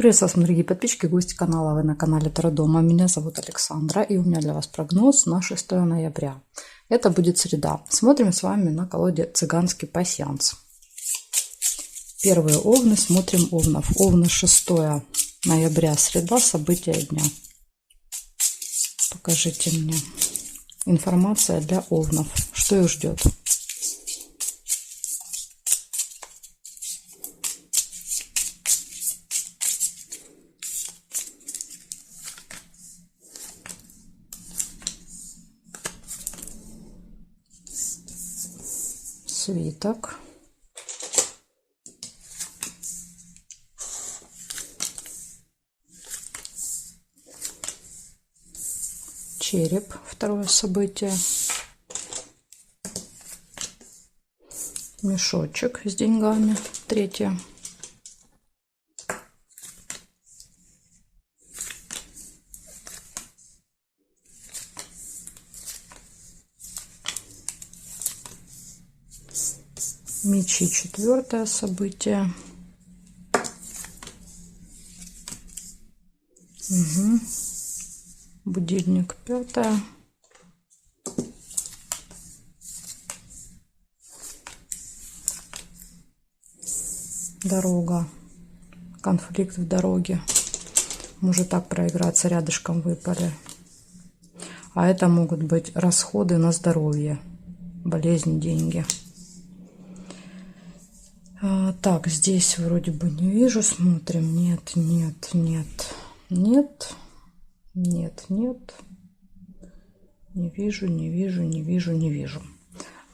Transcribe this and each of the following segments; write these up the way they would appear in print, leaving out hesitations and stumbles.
Приветствую вас, дорогие подписчики, гости канала. Вы на канале Таро Дома. Меня зовут Александра, и у меня для вас прогноз на 6 ноября. Это будет среда. Смотрим с вами на колоде «Цыганский пасьянс». Первые овны, смотрим овнов. Овны, 6 ноября, среда, события дня. Покажите мне информация для овнов. Что их ждет? Свиток. Череп, второе событие. Мешочек с деньгами, третье. Мечи, четвертое событие. Будильник, пятое. Дорога. Конфликт в дороге. Может так проиграться, рядышком выпали. А это могут быть расходы на здоровье, болезнь, деньги. Так, здесь вроде бы не вижу. Смотрим. Нет, нет, нет, нет. Нет, нет. Не вижу, не вижу, не вижу, не вижу.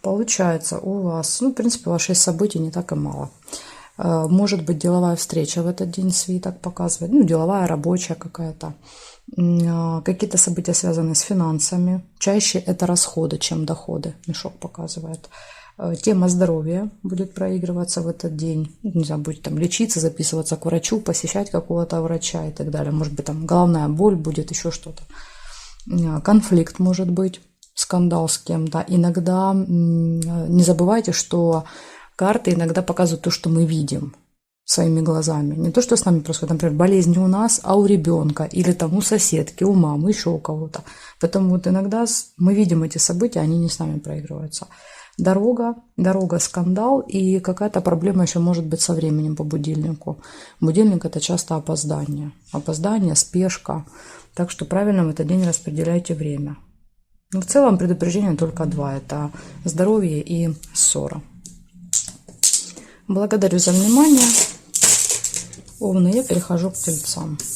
Получается у вас, ну, в принципе, у вас 6 событий, не так и мало. Может быть деловая встреча в этот день, свиток показывает. Ну, деловая, рабочая какая-то. Какие-то события связаны с финансами. Чаще это расходы, чем доходы. Мешок показывает. Тема здоровья будет проигрываться в этот день. Не знаю, будет там лечиться, записываться к врачу, посещать какого-то врача и так далее. Может быть, там головная боль будет, еще что-то. Конфликт может быть, скандал с кем-то. Иногда не забывайте, что карты иногда показывают то, что мы видим своими глазами. Не то, что с нами происходит, например, болезнь не у нас, а у ребенка, или там у соседки, у мамы, еще у кого-то. Поэтому вот иногда мы видим эти события, они не с нами проигрываются. Дорога, скандал, и какая-то проблема еще может быть со временем по будильнику. Будильник – это часто опоздание, спешка. Так что правильно в этот день распределяйте время. Но в целом предупреждения только 2 – это здоровье и ссора. Благодарю за внимание. Овны, я перехожу к тельцам. —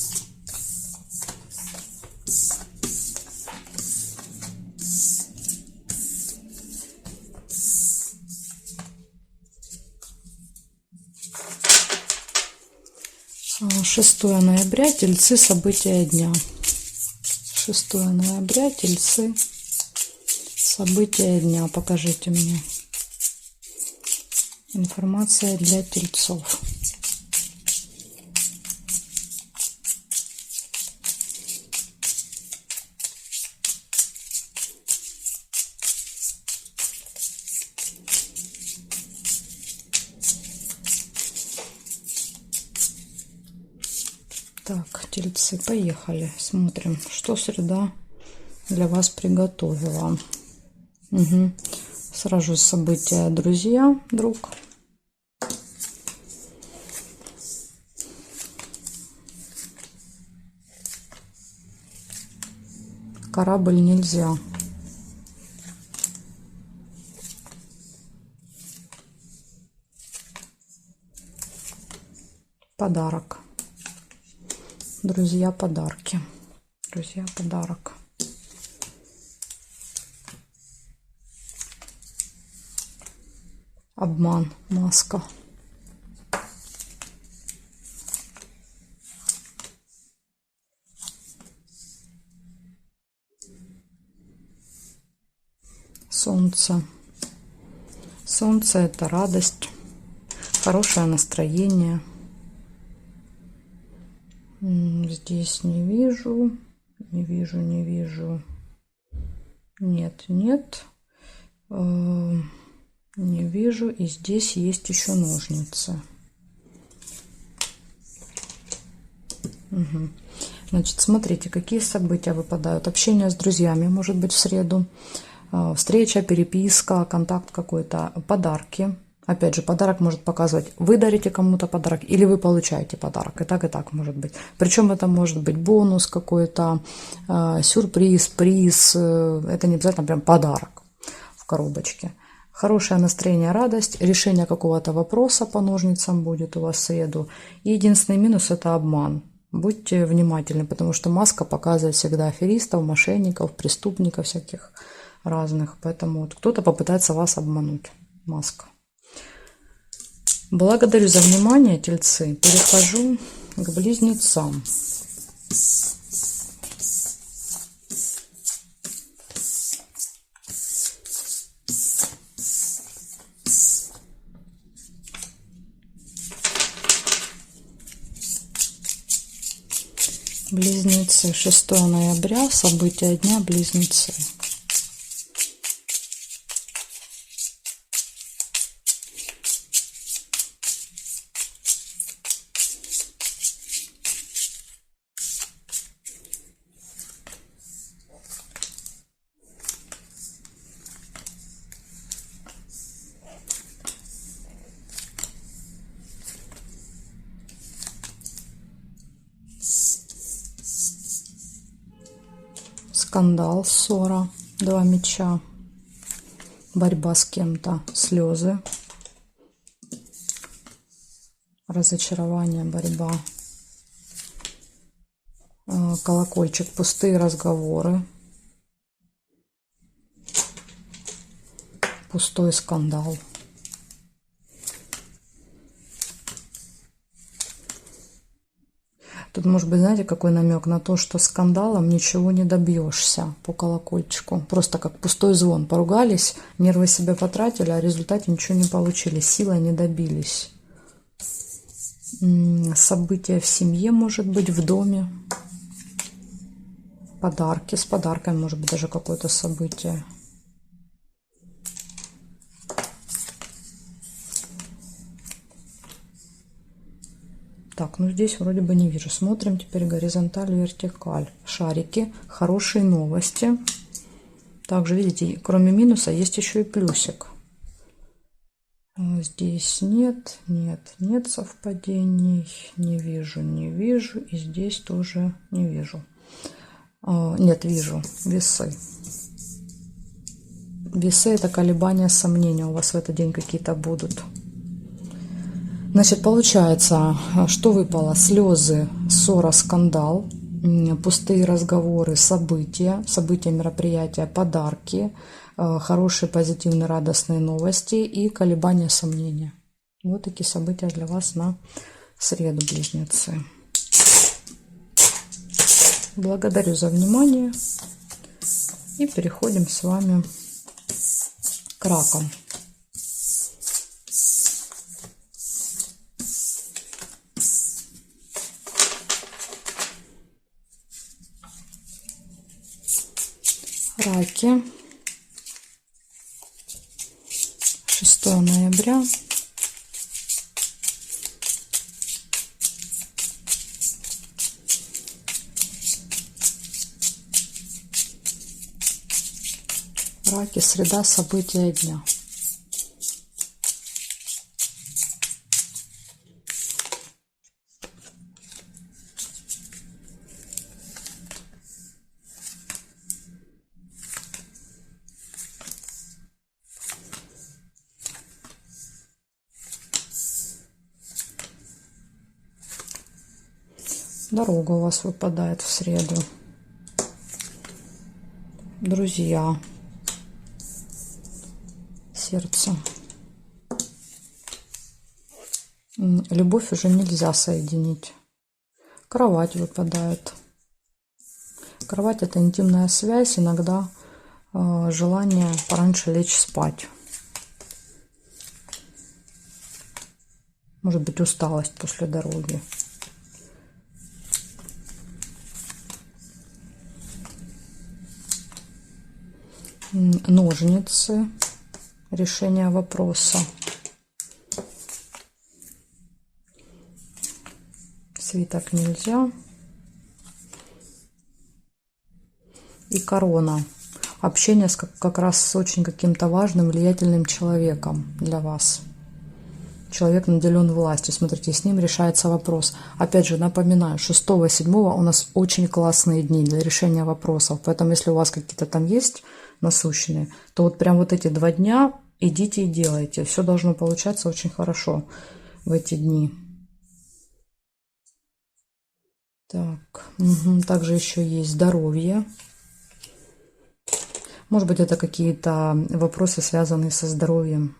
6 ноября, тельцы, события дня. 6 ноября, тельцы, события дня. Покажите мне информация для тельцов. Так, тельцы, поехали. Смотрим, что среда для вас приготовила. Сразу события друзья, друг. Корабль нельзя. Подарок. Друзья, подарки. Друзья, подарок. Обман, маска. Солнце. Солнце – это радость, хорошее настроение. Здесь не вижу, не вижу, не вижу. Нет, нет. Не вижу. И здесь есть еще ножницы. Угу. Значит, смотрите, какие события выпадают. Общение с друзьями может быть в среду. Встреча, переписка, контакт какой-то, подарки. Опять же, подарок может показывать, вы дарите кому-то подарок или вы получаете подарок. И так может быть. Причем это может быть бонус какой-то, сюрприз, приз. Это не обязательно прям подарок в коробочке. Хорошее настроение, радость, решение какого-то вопроса по ножницам будет у вас в среду. И единственный минус – это обман. Будьте внимательны, потому что маска показывает всегда аферистов, мошенников, преступников всяких разных. Поэтому вот кто-то попытается вас обмануть. Маска. Благодарю за внимание, тельцы. Перехожу к близнецам. Близнецы. 6 ноября. События дня. Близнецы. Скандал, ссора, 2 меча, борьба с кем-то, слезы, разочарование, борьба, колокольчик, пустые разговоры, пустой скандал. Тут может быть, знаете, какой намек на то, что скандалом ничего не добьешься по колокольчику. Просто как пустой звон. Поругались, нервы себе потратили, а в результате ничего не получили. Силой не добились. События в семье, может быть, в доме. Подарки. С подарками, может быть, даже какое-то событие. Так, ну здесь вроде бы не вижу. Смотрим теперь горизонталь, вертикаль. Шарики, хорошие новости. Также, видите, кроме минуса есть еще и плюсик. Здесь нет совпадений. Не вижу. И здесь тоже не вижу. Нет, вижу. Весы. Весы – это колебания, сомнения у вас в этот день какие-то будут. Значит, получается, что выпало? Слезы, ссора, скандал, пустые разговоры, события, мероприятия, подарки, хорошие, позитивные, радостные новости и колебания, сомнения. Вот такие события для вас на среду, близнецы. Благодарю за внимание. И переходим с вами к ракам. Раки. 6 ноября. Раки, среда, события дня. Дорога у вас выпадает в среду. Друзья. Сердце. Любовь уже нельзя соединить. Кровать выпадает. Кровать – это интимная связь, иногда желание пораньше лечь спать. Может быть, усталость после дороги. Ножницы. Решение вопроса. Свиток нельзя. и корона. Общение как раз с очень каким-то важным, влиятельным человеком для вас. Человек наделен властью. Смотрите, с ним решается вопрос. Опять же, напоминаю, 6-7 у нас очень классные дни для решения вопросов. Поэтому, если у вас какие-то там есть насущные, то вот прям вот эти 2 дня идите и делайте. Все должно получаться очень хорошо в эти дни. Так, также еще есть здоровье. Может быть, это какие-то вопросы, связанные со здоровьем.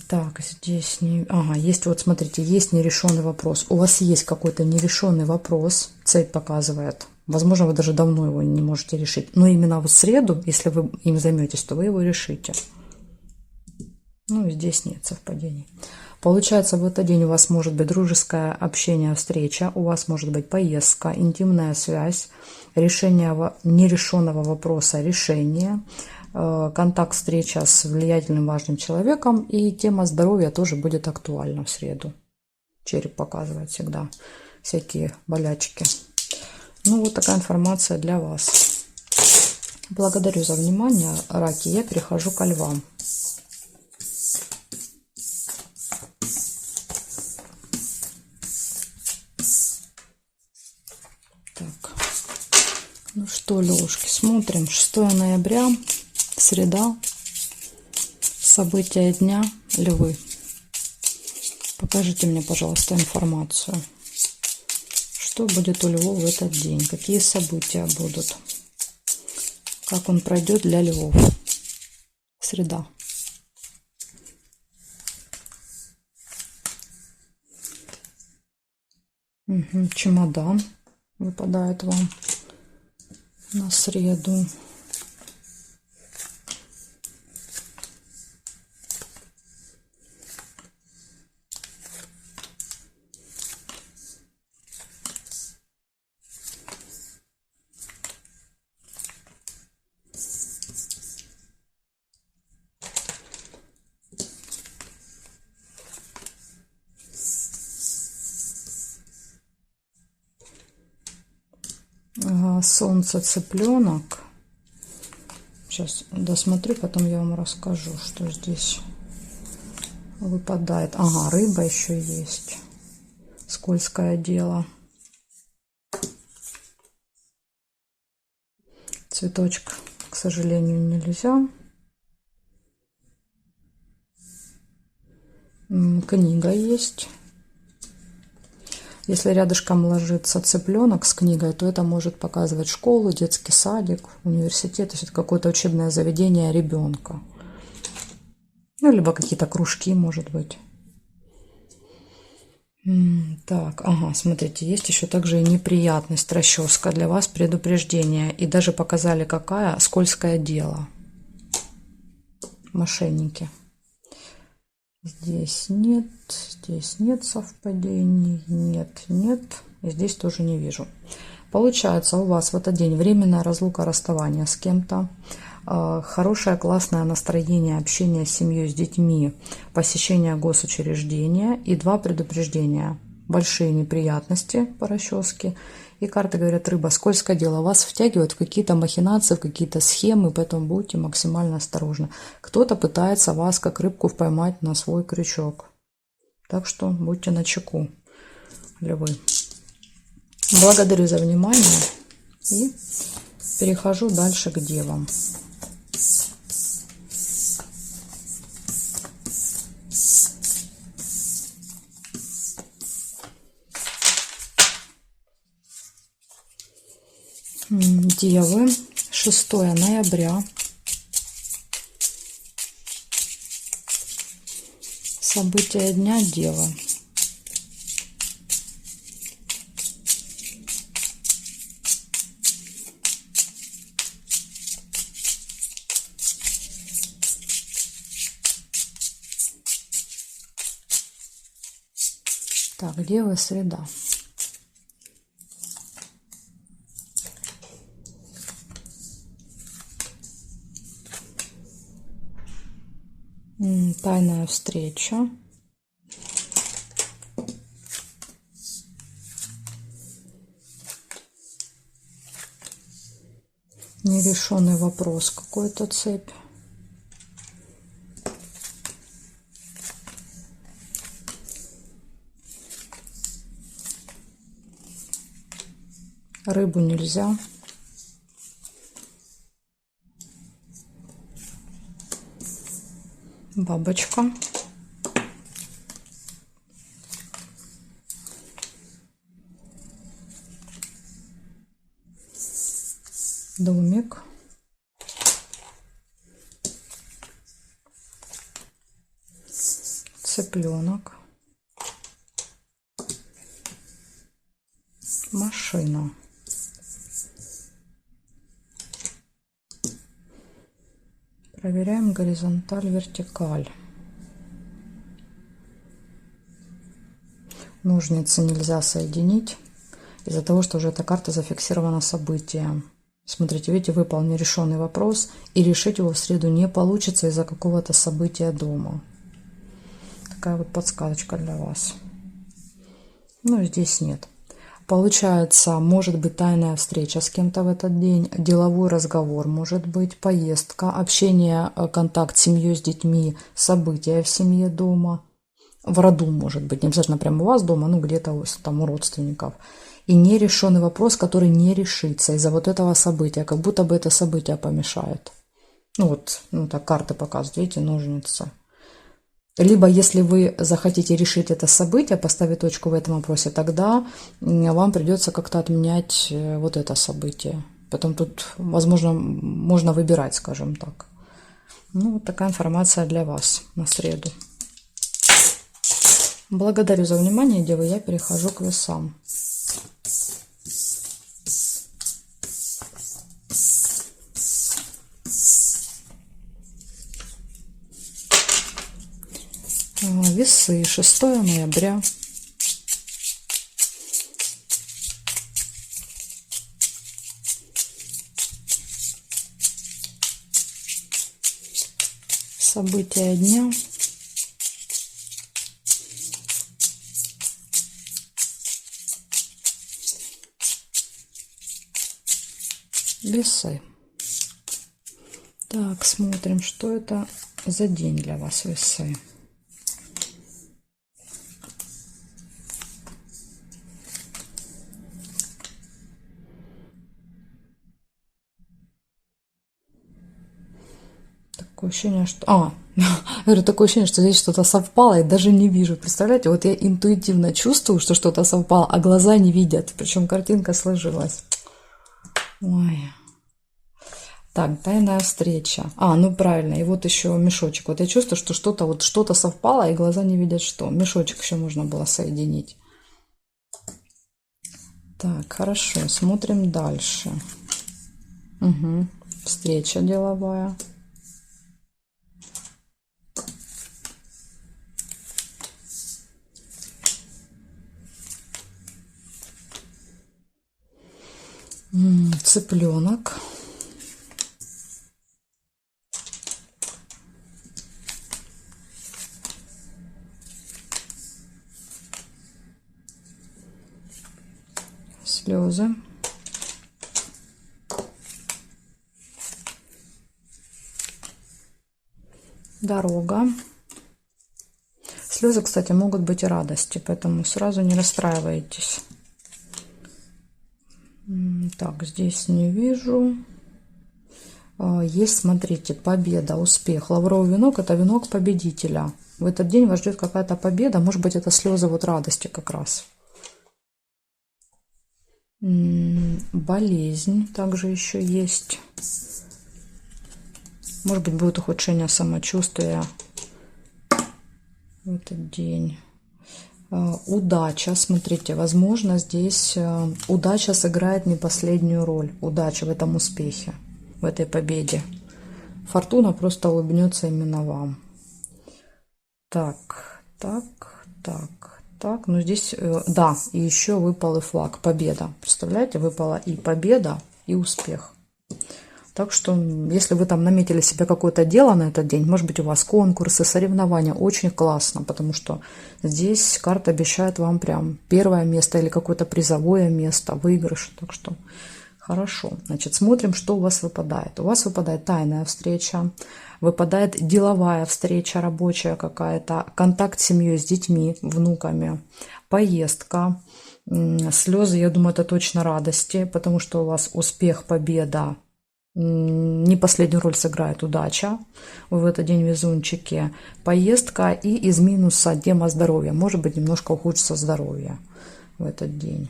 Так, здесь не... Ага, есть, вот смотрите, есть нерешенный вопрос. У вас есть какой-то нерешенный вопрос, цепь показывает. Возможно, вы даже давно его не можете решить. Но именно в среду, если вы им займетесь, то вы его решите. Ну, здесь нет совпадений. Получается, в этот день у вас может быть дружеское общение, встреча, у вас может быть поездка, интимная связь, решение нерешенного вопроса, решение, контакт, встреча с влиятельным, важным человеком, и тема здоровья тоже будет актуальна в среду. Череп показывает всегда всякие болячки. Ну, вот такая информация для вас. Благодарю за внимание, раки. Я перехожу ко львам. Так, ну что, левушки, смотрим. 6 ноября, среда, события дня, львы. Покажите мне, пожалуйста, информацию. Что будет у львов в этот день? Какие события будут? Как он пройдет для львов? Среда. Чемодан выпадает вам на среду. Солнце, цыпленок. Сейчас досмотрю, потом я вам расскажу, что здесь выпадает. Ага, рыба еще есть. Скользкое дело. Цветочек, к сожалению, нельзя. Книга есть. Если рядышком ложится цыпленок с книгой, то это может показывать школу, детский садик, университет, то есть это какое-то учебное заведение ребенка. Ну, либо какие-то кружки, может быть. Так, ага, смотрите, есть еще также и неприятность, расческа для вас, предупреждение. И даже показали, какая, скользкое дело. Мошенники. Здесь нет совпадений, нет. И здесь тоже не вижу. Получается, у вас в этот день временная разлука, расставание с кем-то, хорошее, классное настроение, общение с семьей, с детьми, посещение госучреждения и 2 предупреждения. Большие неприятности по расческе. И карты говорят, рыба, скользкое дело. Вас втягивают в какие-то махинации, в какие-то схемы, поэтому будьте максимально осторожны. Кто-то пытается вас, как рыбку, поймать на свой крючок. Так что будьте начеку, львы. Благодарю за внимание и перехожу дальше к девам. Девы, 6 ноября, события дня, Девы. Так, Девы, среда. Тайная встреча. Нерешенный вопрос какой-то, цепь. Рыбу нельзя. Бабочка. Домик. Цыпленок. Машина. Проверяем горизонталь, вертикаль. Ножницы нельзя соединить из-за того, что уже эта карта зафиксирована событием. Смотрите, видите, выпал нерешенный вопрос, и решить его в среду не получится из-за какого-то события дома. Такая вот подсказочка для вас. Ну, здесь нет. Получается, может быть тайная встреча с кем-то в этот день, деловой разговор, может быть поездка, общение, контакт с семьей, с детьми, события в семье дома, в роду, может быть, не обязательно прямо у вас дома, ну где-то там у родственников. И нерешенный вопрос, который не решится из-за вот этого события, как будто бы это событие помешает. Ну вот, ну так карты показывают, видите, ножницы. Либо, если вы захотите решить это событие, поставить точку в этом вопросе, тогда вам придется как-то отменять вот это событие. Потом тут, возможно, можно выбирать, скажем так. Ну, вот такая информация для вас на среду. Благодарю за внимание, девы. Я перехожу к весам. Весы, 6 ноября. События дня. Весы. Так, смотрим, что это за день для вас, весы. Такое ощущение, что... говорю, такое ощущение, что здесь что-то совпало, и даже не вижу. Представляете, вот я интуитивно чувствую, что что-то совпало, а глаза не видят. Причем картинка сложилась. Ой. Так, тайная встреча. Ну правильно, и вот еще мешочек. Вот я чувствую, что что-то совпало, и глаза не видят что. Мешочек еще можно было соединить. Так, хорошо, смотрим дальше. Угу. Встреча деловая. Цыпленок. Слезы. Дорога. Слезы, кстати, могут быть и радости, поэтому сразу не расстраивайтесь. Так, здесь не вижу. Есть, смотрите, победа, успех. Лавровый венок – это венок победителя. В этот день вас ждет какая-то победа. Может быть, это слезы вот радости как раз. Болезнь также еще есть. Может быть, будет ухудшение самочувствия в этот день. Удача, смотрите, возможно, здесь удача сыграет не последнюю роль. Удача в этом успехе, в этой победе. Фортуна просто улыбнется именно вам. Так. Ну здесь, да, и еще выпал и флаг, победа. Представляете, выпала и победа, и успех. Так что, если вы там наметили себе какое-то дело на этот день, может быть, у вас конкурсы, соревнования, очень классно, потому что здесь карта обещает вам прям первое место или какое-то призовое место, выигрыш. Так что Хорошо. Значит, смотрим, что у вас выпадает. У вас выпадает тайная встреча, выпадает деловая встреча, рабочая какая-то, контакт с семьей, с детьми, внуками, поездка, слезы, я думаю, это точно радости, потому что у вас успех, победа, не последнюю роль сыграет удача, вы в этот день везунчики, поездка и из минуса тема здоровья, может быть, немножко ухудшится здоровье в этот день.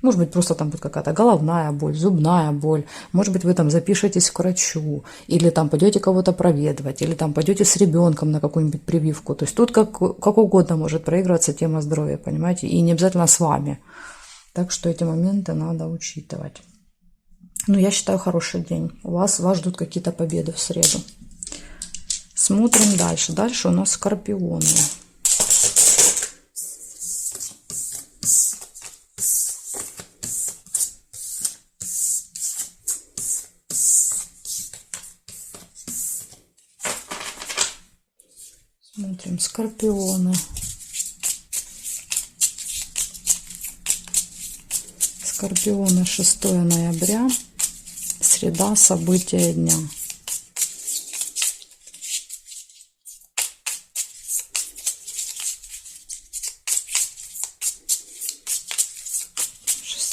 Может быть, просто там будет какая-то головная боль, зубная боль. Может быть, вы там запишетесь к врачу, или там пойдете кого-то проведывать, или там пойдете с ребенком на какую-нибудь прививку. То есть тут как угодно может проигрываться тема здоровья, понимаете, и не обязательно с вами. Так что эти моменты надо учитывать. Ну, я считаю, хороший день. Вас ждут какие-то победы в среду. Смотрим дальше. Дальше у нас скорпионы. Смотрим, скорпионы. Скорпионы, 6 ноября, среда, события дня.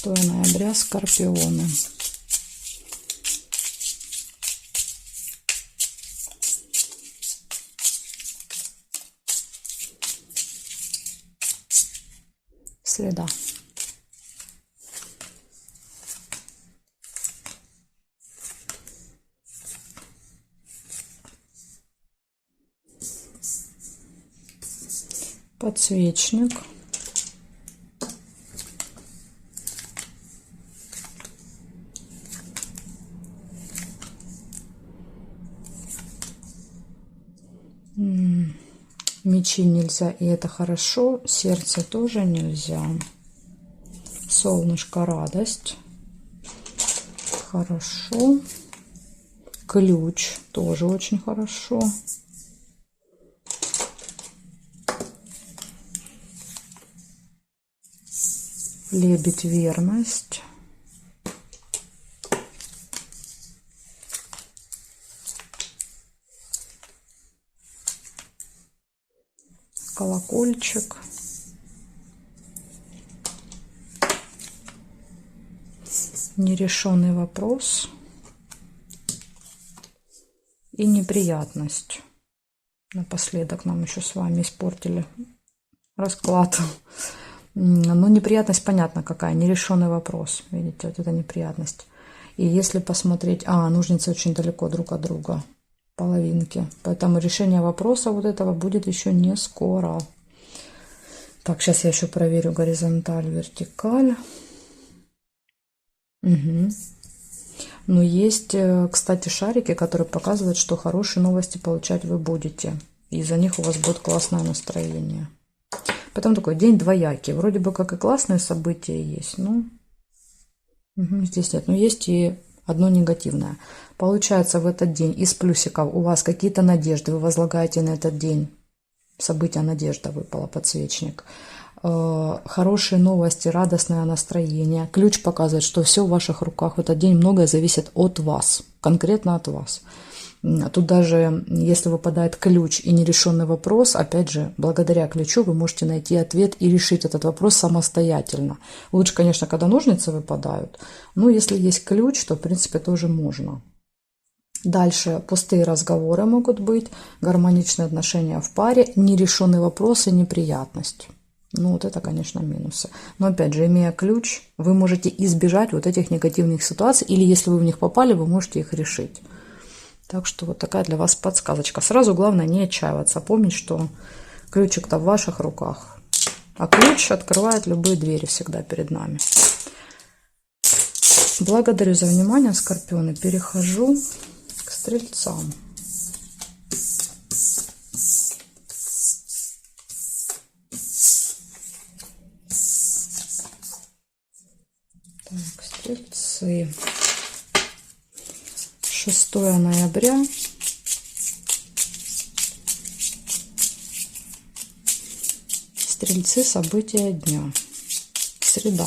Ноября, скорпионы. Среда. Подсвечник. Мечи нельзя, и это хорошо. Сердце тоже нельзя. Солнышко, радость. Хорошо. Ключ тоже очень хорошо. Лебедь, верность. Колокольчик. Нерешенный вопрос. И неприятность. Напоследок нам еще с вами испортили расклад. Но неприятность понятно какая. Нерешенный вопрос. Видите, вот это неприятность. И если посмотреть... ножницы очень далеко друг от друга. Половинки. Поэтому решение вопроса вот этого будет еще не скоро. Так, сейчас я еще проверю горизонталь, вертикаль. Угу. Но есть, кстати, шарики, которые показывают, что хорошие новости получать вы будете. И из-за них у вас будет классное настроение. Потом такой день двоякий. Вроде бы как и классные события есть, но здесь нет. Но есть и одно негативное. Получается, в этот день из плюсиков у вас какие-то надежды. Вы возлагаете на этот день. Событие надежда выпала, подсвечник. Хорошие новости, радостное настроение. Ключ показывает, что все в ваших руках. В этот день многое зависит от вас. Конкретно от вас. Тут даже если выпадает ключ и нерешенный вопрос, опять же, благодаря ключу вы можете найти ответ и решить этот вопрос самостоятельно. Лучше, конечно, когда ножницы выпадают, но если есть ключ, то, в принципе, тоже можно. Дальше пустые разговоры могут быть, гармоничные отношения в паре, нерешенные вопросы, неприятность. Ну, вот это, конечно, минусы. Но, опять же, имея ключ, вы можете избежать вот этих негативных ситуаций, или если вы в них попали, вы можете их решить. Так что вот такая для вас подсказочка. Сразу главное не отчаиваться. Помнить, что ключик-то в ваших руках. А ключ открывает любые двери всегда перед нами. Благодарю за внимание, скорпионы. Перехожу к стрельцам. Так, стрельцы. 6 ноября. Стрельцы, события дня. Среда.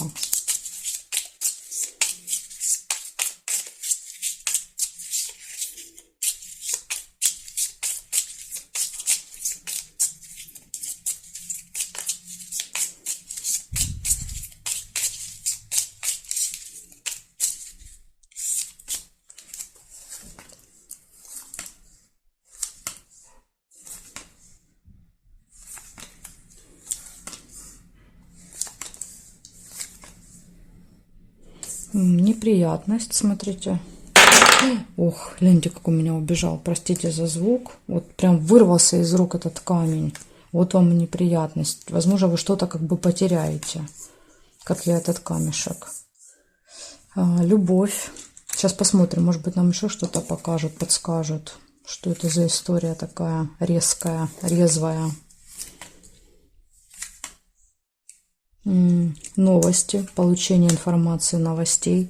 Неприятность, смотрите. Ох, гляньте, как у меня убежал. Простите за звук. Вот прям вырвался из рук этот камень. Вот вам и неприятность. Возможно, вы что-то как бы потеряете. Как я этот камешек. Любовь. Сейчас посмотрим. Может быть, нам еще что-то покажут, подскажут. Что это за история такая резкая, резвая. Новости. Получение информации, новостей.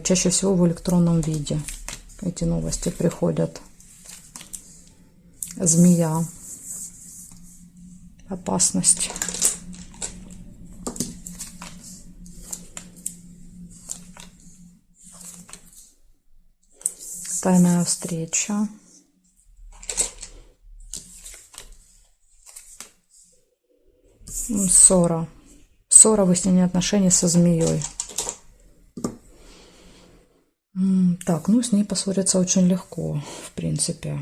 Чаще всего в электронном виде. Эти новости приходят. Змея. Опасность. Тайная встреча. Ссора. Ссора, выяснение отношений со змеей. Так, ну с ней поссориться очень легко, в принципе.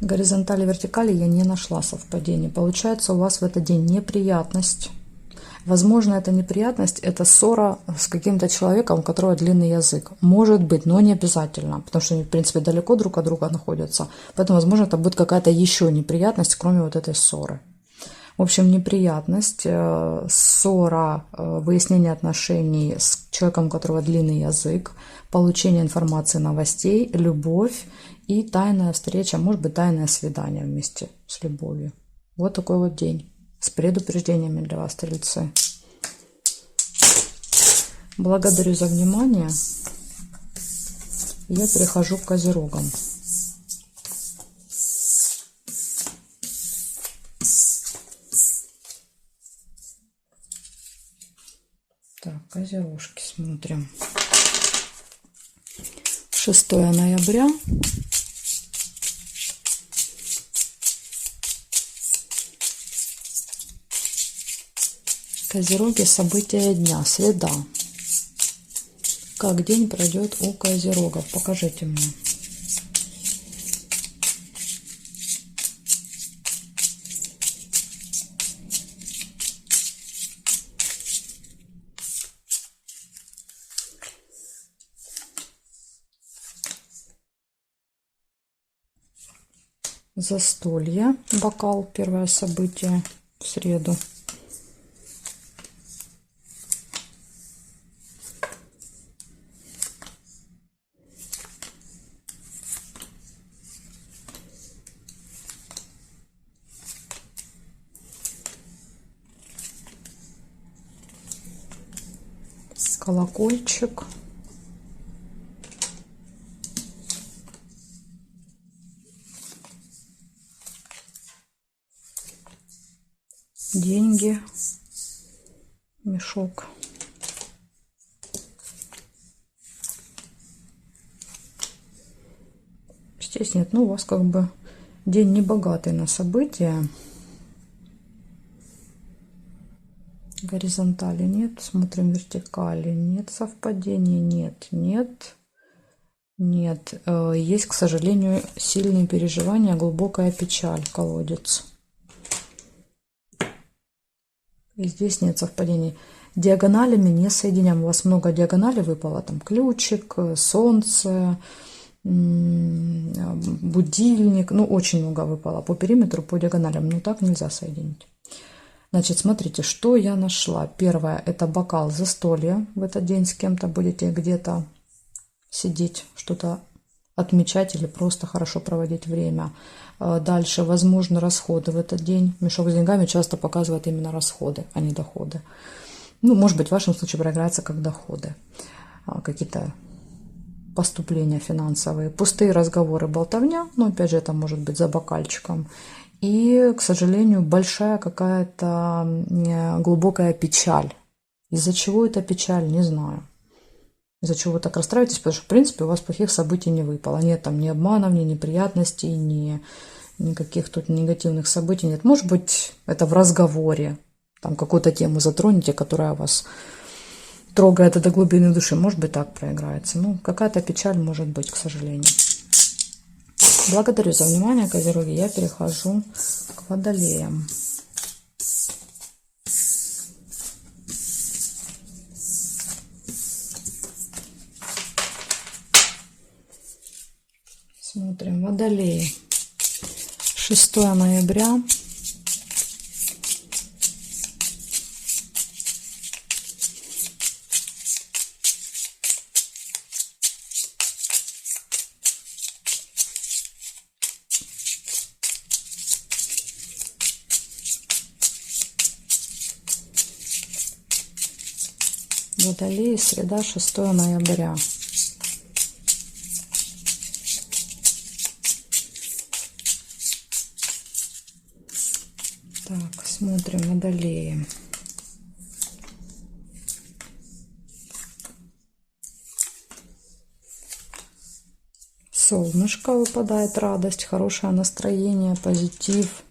Горизонтали, вертикали я не нашла совпадений. Получается, у вас в этот день неприятность. Возможно, эта неприятность – это ссора с каким-то человеком, у которого длинный язык. Может быть, но не обязательно, потому что они, в принципе, далеко друг от друга находятся. Поэтому, возможно, это будет какая-то еще неприятность, кроме вот этой ссоры. В общем, неприятность, ссора, выяснение отношений с человеком, у которого длинный язык, получение информации, новостей, любовь и тайная встреча, может быть, тайное свидание вместе с любовью. Вот такой вот день. С предупреждениями для вас, стрельцы. Благодарю за внимание. Я перехожу к козерогам. Так, козерожки смотрим. 6 ноября. Козероги, события дня, среда. Как день пройдет у козерогов? Покажите мне. Застолье, бокал, первое событие в среду. Колокольчик. Деньги. Мешок. Здесь нет, ну у вас как бы день не богатый на события. Горизонтали нет, смотрим вертикали, нет совпадений, нет. Есть, к сожалению, сильные переживания, глубокая печаль, колодец. И здесь нет совпадений. Диагоналями не соединяем. У вас много диагоналей выпало, там ключик, солнце, будильник, ну очень много выпало по периметру, по диагоналям, но так нельзя соединить. Значит, смотрите, что я нашла. Первое, это бокал, застолья. В этот день с кем-то будете где-то сидеть, что-то отмечать или просто хорошо проводить время. Дальше, возможно, расходы в этот день. Мешок с деньгами часто показывает именно расходы, а не доходы. Ну, может быть, в вашем случае проиграется как доходы. Какие-то поступления финансовые. Пустые разговоры, болтовня. Но, опять же, это может быть за бокальчиком. И, к сожалению, большая какая-то глубокая печаль. Из-за чего эта печаль, не знаю. Из-за чего вы так расстраиваетесь, потому что, в принципе, у вас плохих событий не выпало. Нет там ни обманов, ни неприятностей, ни никаких тут негативных событий нет. Может быть, это в разговоре. Там какую-то тему затронете, которая вас трогает до глубины души. Может быть, так проиграется. Ну, какая-то печаль может быть, к сожалению. Благодарю за внимание, козероги. Я перехожу к водолеям. Водолеи. 6 ноября. Водолеи, среда, 6 ноября. Так, смотрим Водолеи. Солнышко выпадает, радость, хорошее настроение, позитив.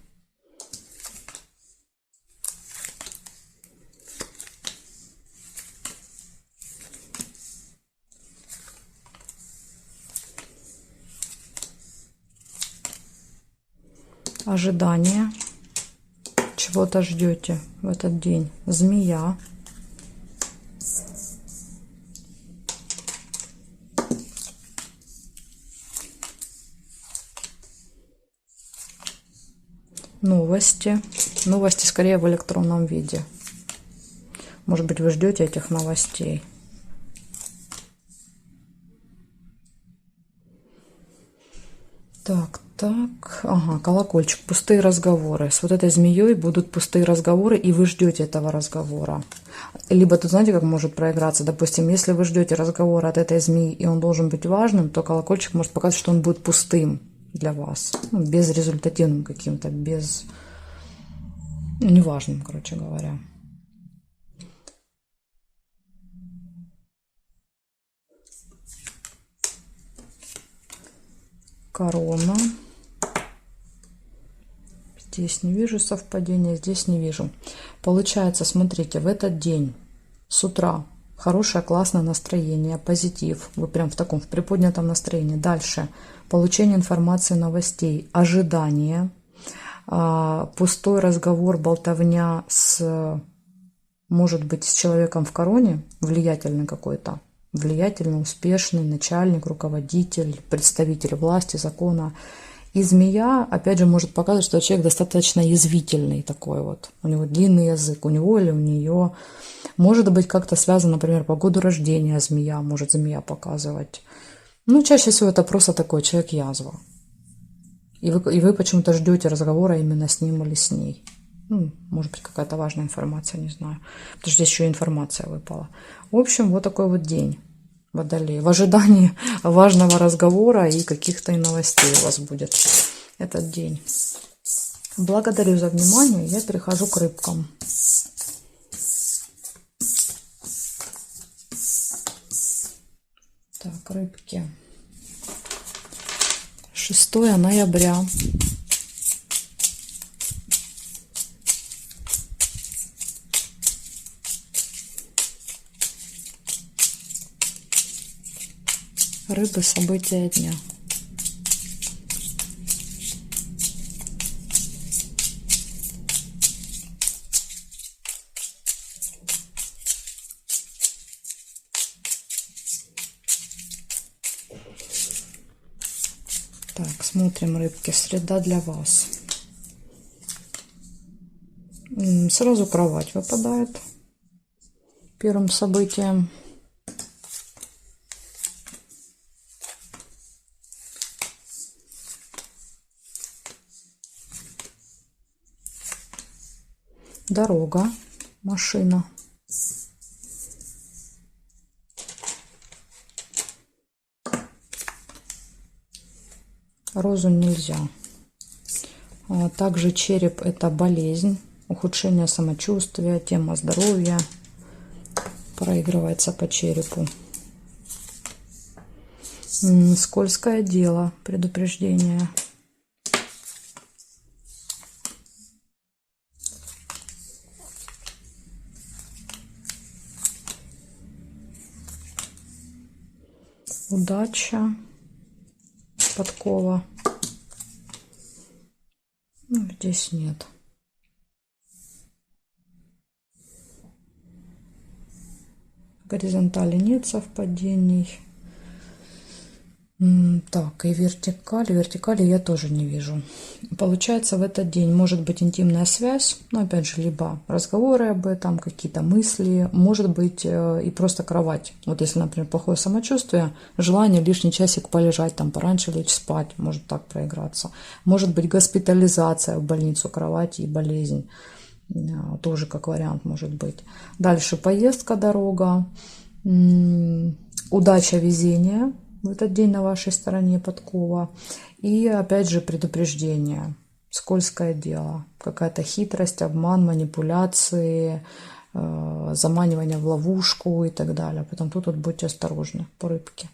Ожидание. Чего-то ждете в этот день. Змея. Новости. Новости скорее в электронном виде. Может быть, вы ждете этих новостей. Так. Ага, колокольчик. Пустые разговоры. С вот этой змеей будут пустые разговоры, и вы ждете этого разговора. Либо тут, знаете, как может проиграться. Допустим, если вы ждете разговора от этой змеи, и он должен быть важным, то колокольчик может показать, что он будет пустым для вас. Ну, безрезультативным каким-то, неважным, короче говоря. Корона. Здесь не вижу совпадения, здесь не вижу. Получается, смотрите, в этот день с утра хорошее, классное настроение, позитив. Вы прям в таком, в приподнятом настроении. Дальше получение информации, новостей, ожидание, пустой разговор, болтовня может быть, с человеком в короне, влиятельный какой-то. Влиятельный, успешный начальник, руководитель, представитель власти, закона. И змея, опять же, может показывать, что человек достаточно язвительный такой вот. У него длинный язык, у него или у нее. Может быть, как-то связано, например, по году рождения змея, может змея показывать. Ну, чаще всего это просто такой человек-язва. И вы почему-то ждете разговора именно с ним или с ней. Ну, может быть, какая-то важная информация, не знаю. Потому что здесь еще и информация выпала. В общем, вот такой вот день. Водолей. В ожидании важного разговора и каких-то новостей у вас будет этот день. Благодарю за внимание. Я перехожу к рыбкам. Так, рыбки. 6 ноября. Рыбы, события дня. Так, смотрим, рыбки. Среда для вас. Сразу кровать выпадает первым событием. Дорога, машина. Розу нельзя. Также череп — это болезнь, ухудшение самочувствия, тема здоровья проигрывается по черепу. Скользкое дело, предупреждение. Удача, подкова. Ну, здесь нет. В горизонтали нет совпадений. Так, и вертикали я тоже не вижу. Получается, в этот день может быть интимная связь, но опять же, либо разговоры об этом, какие-то мысли, может быть и просто кровать. Вот если, например, плохое самочувствие, желание лишний часик полежать, там пораньше лечь спать, может так проиграться. Может быть госпитализация в больницу, кровати и болезнь, тоже как вариант может быть. Дальше поездка, дорога, удача, везение. В этот день на вашей стороне подкова. И опять же предупреждение. Скользкое дело. Какая-то хитрость, обман, манипуляции, заманивание в ловушку и так далее. Поэтому тут вот будьте осторожны по рыбке.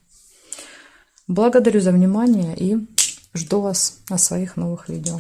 Благодарю за внимание и жду вас на своих новых видео.